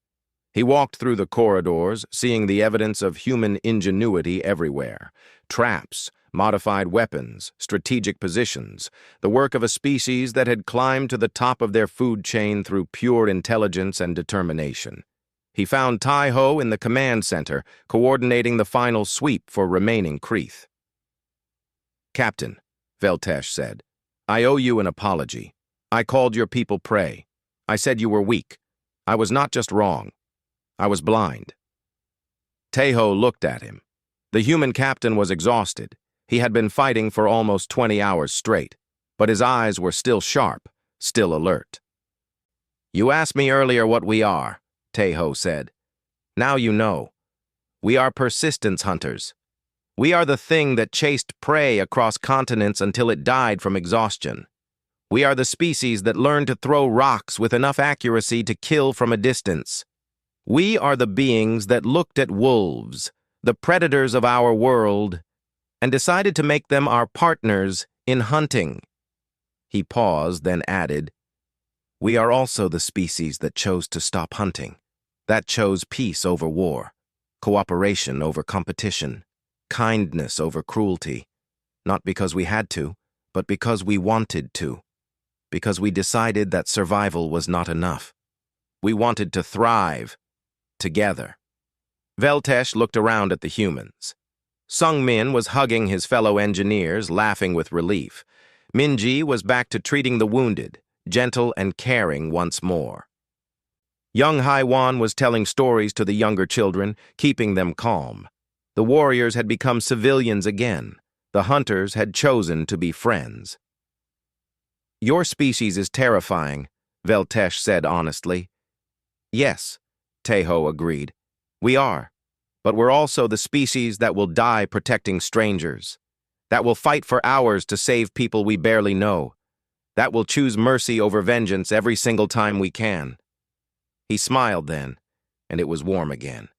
He walked through the corridors, seeing the evidence of human ingenuity everywhere. Traps, modified weapons, strategic positions, the work of a species that had climbed to the top of their food chain through pure intelligence and determination. He found Tai-Ho in the command center, coordinating the final sweep for remaining Kreeth. "Captain," Veltesh said, "I owe you an apology. I called your people prey. I said you were weak. I was not just wrong. I was blind." Tai-Ho looked at him. The human captain was exhausted. He had been fighting for almost 20 hours straight, but his eyes were still sharp, still alert. "You asked me earlier what we are," Tai-Ho said. "Now you know. We are persistence hunters. We are the thing that chased prey across continents until it died from exhaustion. We are the species that learned to throw rocks with enough accuracy to kill from a distance. We are the beings that looked at wolves, the predators of our world, and decided to make them our partners in hunting." He paused, then added, "We are also the species that chose to stop hunting, that chose peace over war, cooperation over competition, kindness over cruelty, not because we had to, but because we wanted to, because we decided that survival was not enough. We wanted to thrive, together." Veltesh looked around at the humans. Sung Min was hugging his fellow engineers, laughing with relief. Minji was back to treating the wounded, gentle and caring once more. Young Haiwan was telling stories to the younger children, keeping them calm. The warriors had become civilians again. The hunters had chosen to be friends. "Your species is terrifying," Veltesh said honestly. "Yes," Tai-Ho agreed. "We are. But we're also the species that will die protecting strangers, that will fight for hours to save people we barely know, that will choose mercy over vengeance every single time we can." He smiled then, and it was warm again.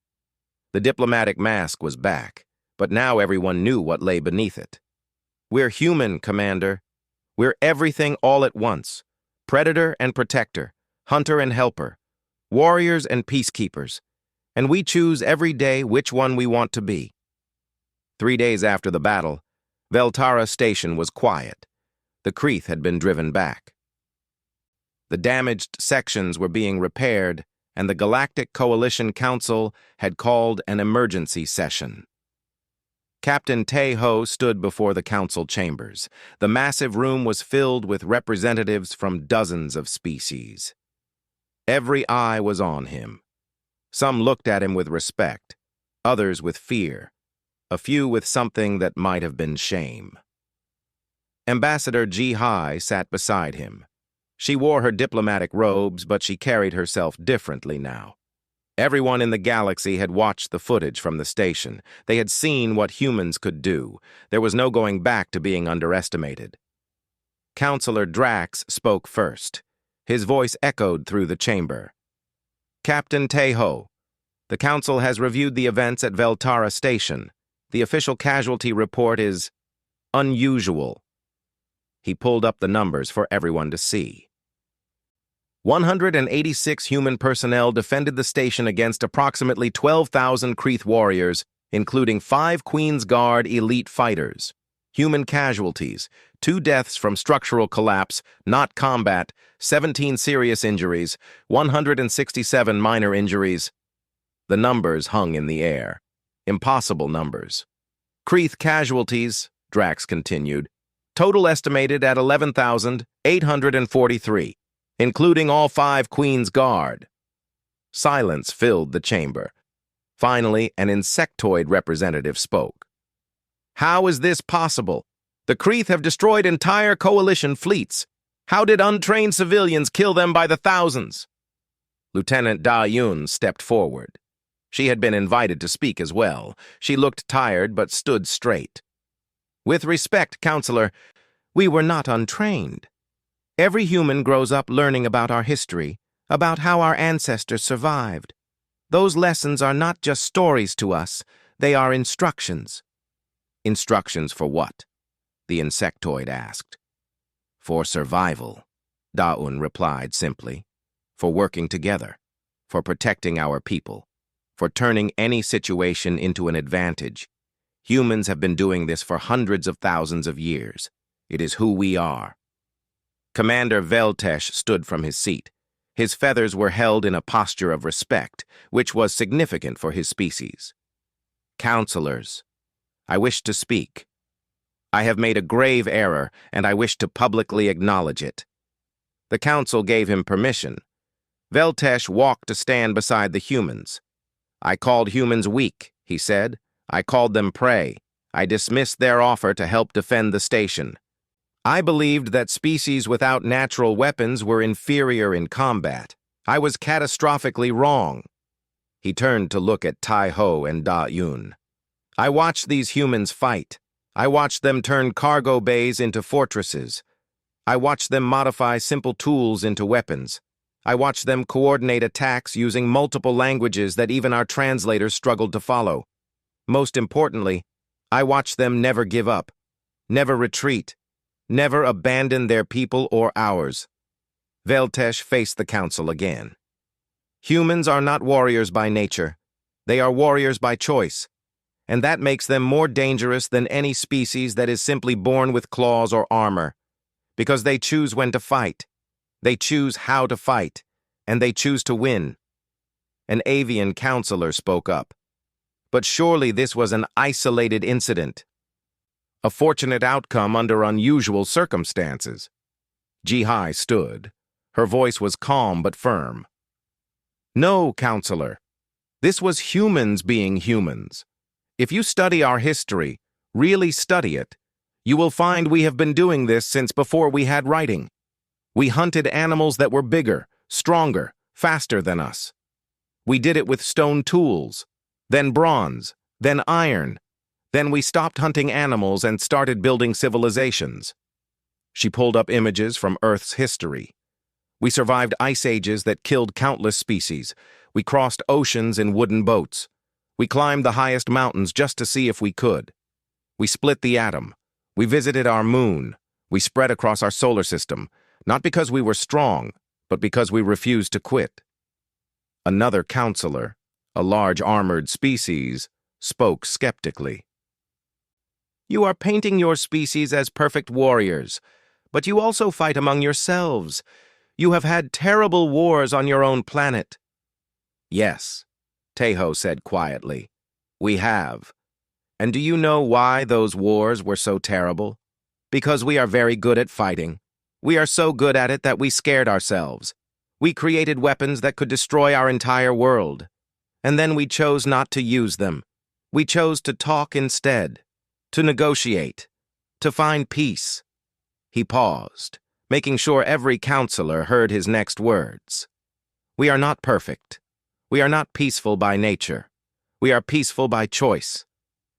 The diplomatic mask was back, but now everyone knew what lay beneath it. "We're human, Commander. We're everything all at once. Predator and protector, hunter and helper, warriors and peacekeepers, and we choose every day which one we want to be." 3 days after the battle, Veltara Station was quiet. The Kreeth had been driven back. The damaged sections were being repaired, and the Galactic Coalition Council had called an emergency session. Captain Tai-Ho stood before the council chambers. The massive room was filled with representatives from dozens of species. Every eye was on him. Some looked at him with respect, others with fear, a few with something that might have been shame. Ambassador Ji-Hai sat beside him. She wore her diplomatic robes, but she carried herself differently now. Everyone in the galaxy had watched the footage from the station. They had seen what humans could do. There was no going back to being underestimated. Counselor Drax spoke first. His voice echoed through the chamber. "Captain Tai-Ho, the Council has reviewed the events at Veltara Station. The official casualty report is..." Unusual. He pulled up the numbers for everyone to see. 186 human personnel defended the station against approximately 12,000 Kreeth warriors, including 5 Queen's Guard elite fighters. Human casualties: 2 deaths from structural collapse, not combat, 17 serious injuries, 167 minor injuries. The numbers hung in the air. Impossible numbers. Kreeth casualties, Drax continued, total estimated at 11,843, including all 5 Queen's Guard. Silence filled the chamber. Finally, an insectoid representative spoke. How is this possible? The Kreeth have destroyed entire coalition fleets. How did untrained civilians kill them by the thousands? Lieutenant Da Yun stepped forward. She had been invited to speak as well. She looked tired but stood straight. With respect, Counselor, we were not untrained. Every human grows up learning about our history, about how our ancestors survived. Those lessons are not just stories to us, they are instructions. Instructions for what? The insectoid asked. For survival, Da-Un replied simply. For working together, for protecting our people, for turning any situation into an advantage. Humans have been doing this for hundreds of thousands of years. It is who we are. Commander Veltesh stood from his seat. His feathers were held in a posture of respect, which was significant for his species. Counselors, I wish to speak. I have made a grave error, and I wish to publicly acknowledge it. The council gave him permission. Veltesh walked to stand beside the humans. I called humans weak, he said. I called them prey. I dismissed their offer to help defend the station. I believed that species without natural weapons were inferior in combat. I was catastrophically wrong. He turned to look at Tai Ho and Da Yun. I watched these humans fight. I watched them turn cargo bays into fortresses. I watched them modify simple tools into weapons. I watched them coordinate attacks using multiple languages that even our translators struggled to follow. Most importantly, I watched them never give up, never retreat, never abandon their people or ours. Veltesh faced the council again. Humans are not warriors by nature. They are warriors by choice. And that makes them more dangerous than any species that is simply born with claws or armor. Because they choose when to fight. They choose how to fight. And they choose to win. An avian counselor spoke up. But surely this was an isolated incident. A fortunate outcome under unusual circumstances. Ji-Hai stood. Her voice was calm but firm. No, counselor. This was humans being humans. If you study our history, really study it, you will find we have been doing this since before we had writing. We hunted animals that were bigger, stronger, faster than us. We did it with stone tools, then bronze, then iron. Then we stopped hunting animals and started building civilizations. She pulled up images from Earth's history. We survived ice ages that killed countless species. We crossed oceans in wooden boats. We climbed the highest mountains just to see if we could. We split the atom. We visited our moon. We spread across our solar system, not because we were strong, but because we refused to quit. Another counselor, a large armored species, spoke skeptically. You are painting your species as perfect warriors, but you also fight among yourselves. You have had terrible wars on your own planet. Yes, Teho said quietly. We have. And do you know why those wars were so terrible? Because we are very good at fighting. We are so good at it that we scared ourselves. We created weapons that could destroy our entire world. And then we chose not to use them. We chose to talk instead, to negotiate, to find peace. He paused, making sure every counselor heard his next words. We are not perfect. We are not peaceful by nature. We are peaceful by choice.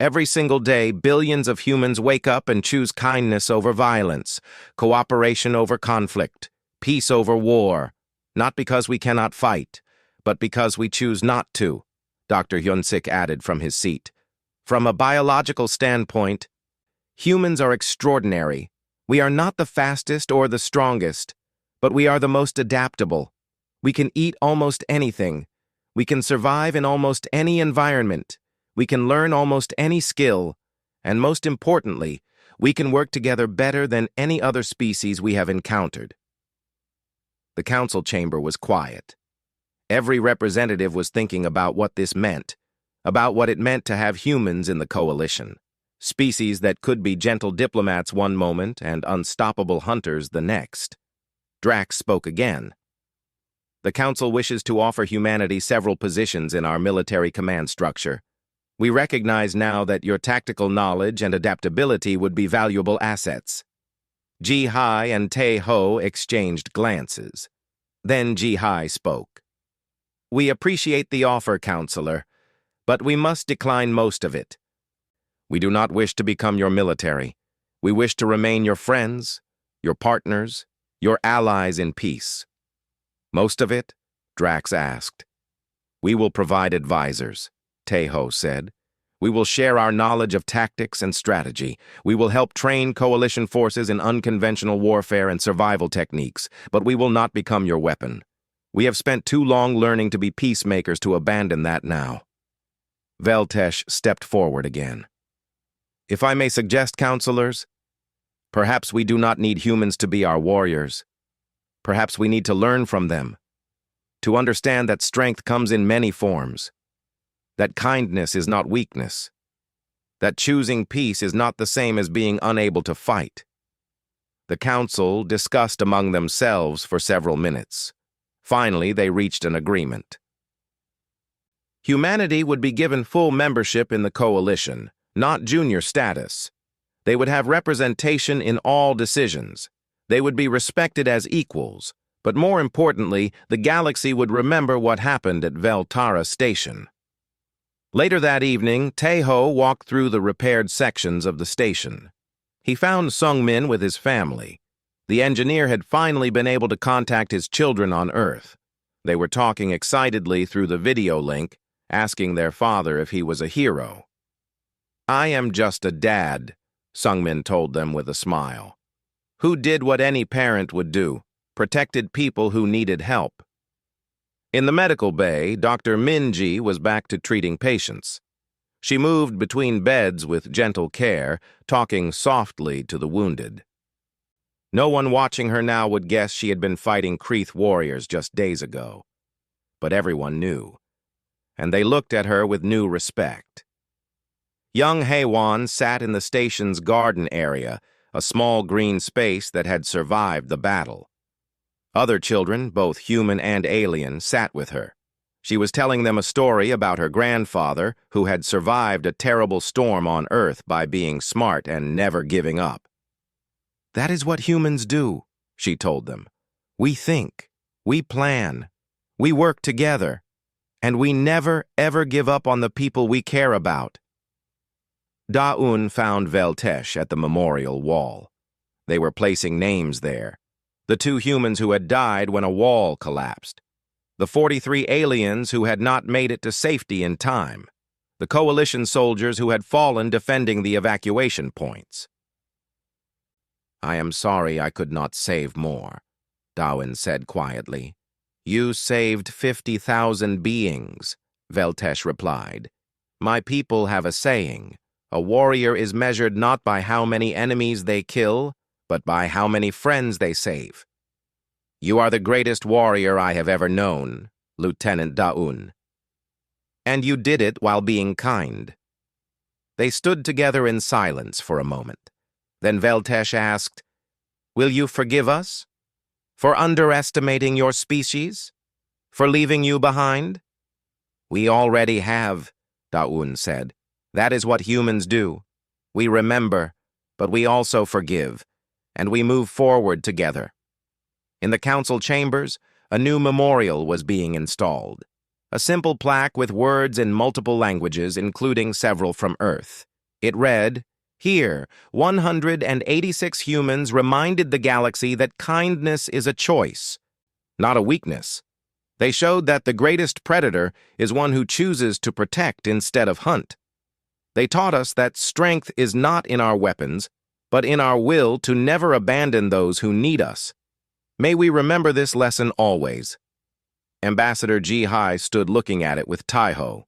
Every single day, billions of humans wake up and choose kindness over violence, cooperation over conflict, peace over war, not because we cannot fight, but because we choose not to, Dr. Hyun-sik added from his seat. From a biological standpoint, Humans are extraordinary. We are not the fastest or the strongest, but we are the most adaptable. We can eat almost anything. We can survive in almost any environment. We can learn almost any skill. And most importantly, we can work together better than any other species we have encountered. The council chamber was quiet. Every representative was thinking about what this meant, about what it meant to have humans in the coalition, species that could be gentle diplomats one moment and unstoppable hunters the next. Drax spoke again. The council wishes to offer humanity several positions in our military command structure. We recognize now that your tactical knowledge and adaptability would be valuable assets. HFY and ThemHFY exchanged glances. Then HFY spoke. We appreciate the offer, Counselor, but we must decline most of it. We do not wish to become your military. We wish to remain your friends, your partners, your allies in peace. Most of it? Drax asked. We will provide advisors, ThemHFY said. We will share our knowledge of tactics and strategy. We will help train coalition forces in unconventional warfare and survival techniques, but we will not become your weapon. We have spent too long learning to be peacemakers to abandon that now. Veltesh stepped forward again. If I may suggest, counselors, perhaps we do not need humans to be our warriors. Perhaps we need to learn from them, to understand that strength comes in many forms, that kindness is not weakness, that choosing peace is not the same as being unable to fight. The council discussed among themselves for several minutes. Finally, they reached an agreement. Humanity would be given full membership in the coalition, not junior status. They would have representation in all decisions. They would be respected as equals, but more importantly, the galaxy would remember what happened at Veltara Station. Later that evening, ThemHFY walked through the repaired sections of the station. He found Sungmin with his family. The engineer had finally been able to contact his children on Earth. They were talking excitedly through the video link, asking their father if he was a hero. I am just a dad, Sungmin told them with a smile. Who did what any parent would do, protected people who needed help. In the medical bay, Dr. Minji was back to treating patients. She moved between beds with gentle care, talking softly to the wounded. No one watching her now would guess she had been fighting Kreeth warriors just days ago. But everyone knew, and they looked at her with new respect. Young Haewon sat in the station's garden area, a small green space that had survived the battle. Other children, both human and alien, sat with her. She was telling them a story about her grandfather, who had survived a terrible storm on Earth by being smart and never giving up. That is what humans do, she told them. We think, we plan, we work together, and we never, ever give up on the people we care about. Da-un found Veltesh at the memorial wall. They were placing names there. The 2 humans who had died when a wall collapsed. The 43 aliens who had not made it to safety in time. The coalition soldiers who had fallen defending the evacuation points. I am sorry I could not save more, Da-un said quietly. You saved 50,000 beings, Veltesh replied. My people have a saying. A warrior is measured not by how many enemies they kill, but by how many friends they save. You are the greatest warrior I have ever known, Lieutenant Da-un. And you did it while being kind. They stood together in silence for a moment. Then Veltesh asked, Will you forgive us? For underestimating your species? For leaving you behind? We already have, Da-un said. That is what humans do. We remember, but we also forgive, and we move forward together. In the council chambers, a new memorial was being installed. A simple plaque with words in multiple languages, including several from Earth. It read, Here, 186 humans reminded the galaxy that kindness is a choice, not a weakness. They showed that the greatest predator is one who chooses to protect instead of hunt. They taught us that strength is not in our weapons, but in our will to never abandon those who need us. May we remember this lesson always. Ambassador Ji-Hai stood looking at it with Taiho.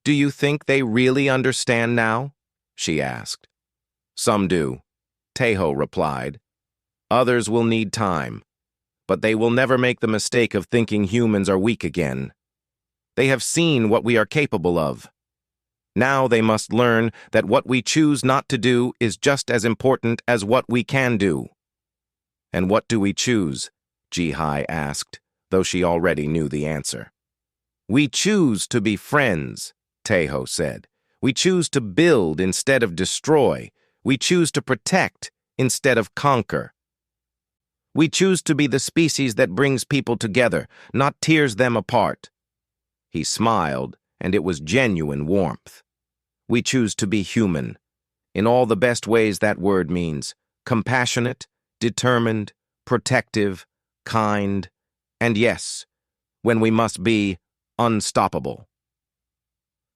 "Do you think they really understand now?" she asked. "Some do," Taiho replied. "Others will need time, but they will never make the mistake of thinking humans are weak again. They have seen what we are capable of. Now they must learn that what we choose not to do is just as important as what we can do." "And what do we choose?" Ji-Hai asked, though she already knew the answer. "We choose to be friends," Taiho said. "We choose to build instead of destroy. We choose to protect instead of conquer. We choose to be the species that brings people together, not tears them apart." He smiled, and it was genuine warmth. "We choose to be human, in all the best ways that word means: compassionate, determined, protective, kind, and yes, when we must be, unstoppable."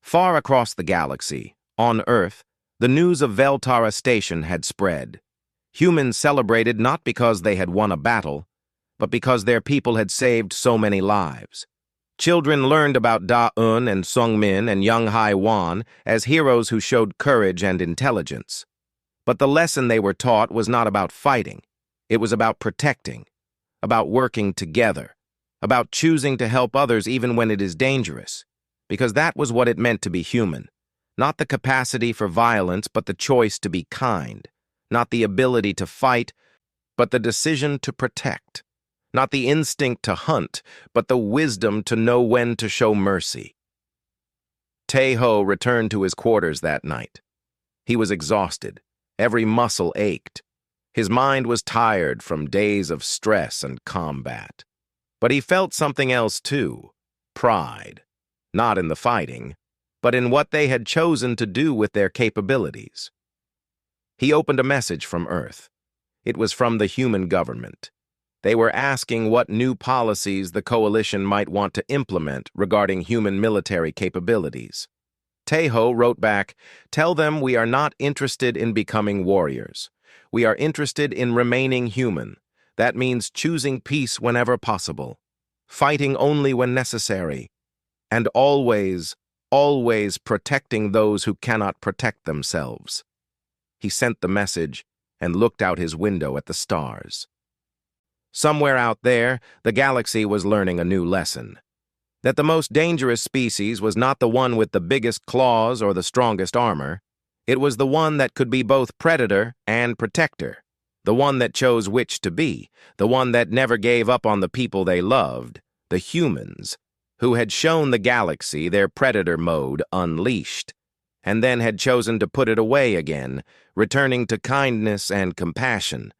Far across the galaxy, on Earth, the news of Veltara Station had spread. Humans celebrated not because they had won a battle, but because their people had saved so many lives. Children learned about Da-Un and Sung-Min and Young Hai-Wan as heroes who showed courage and intelligence. But the lesson they were taught was not about fighting. It was about protecting, about working together, about choosing to help others even when it is dangerous, because that was what it meant to be human. Not the capacity for violence, but the choice to be kind. Not the ability to fight, but the decision to protect. Not the instinct to hunt, but the wisdom to know when to show mercy. Taiho returned to his quarters that night. He was exhausted. Every muscle ached. His mind was tired from days of stress and combat. But he felt something else too: pride. Not in the fighting, but in what they had chosen to do with their capabilities. He opened a message from Earth. It was from the human government. They were asking what new policies the coalition might want to implement regarding human military capabilities. Taiho wrote back, "Tell them we are not interested in becoming warriors. We are interested in remaining human. That means choosing peace whenever possible, fighting only when necessary, and always, always protecting those who cannot protect themselves." He sent the message and looked out his window at the stars. Somewhere out there, the galaxy was learning a new lesson. That the most dangerous species was not the one with the biggest claws or the strongest armor. It was the one that could be both predator and protector. The one that chose which to be. The one that never gave up on the people they loved, the humans, who had shown the galaxy their predator mode unleashed, and then had chosen to put it away again, returning to kindness and compassion.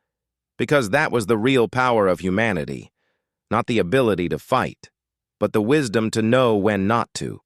Because that was the real power of humanity, not the ability to fight, but the wisdom to know when not to.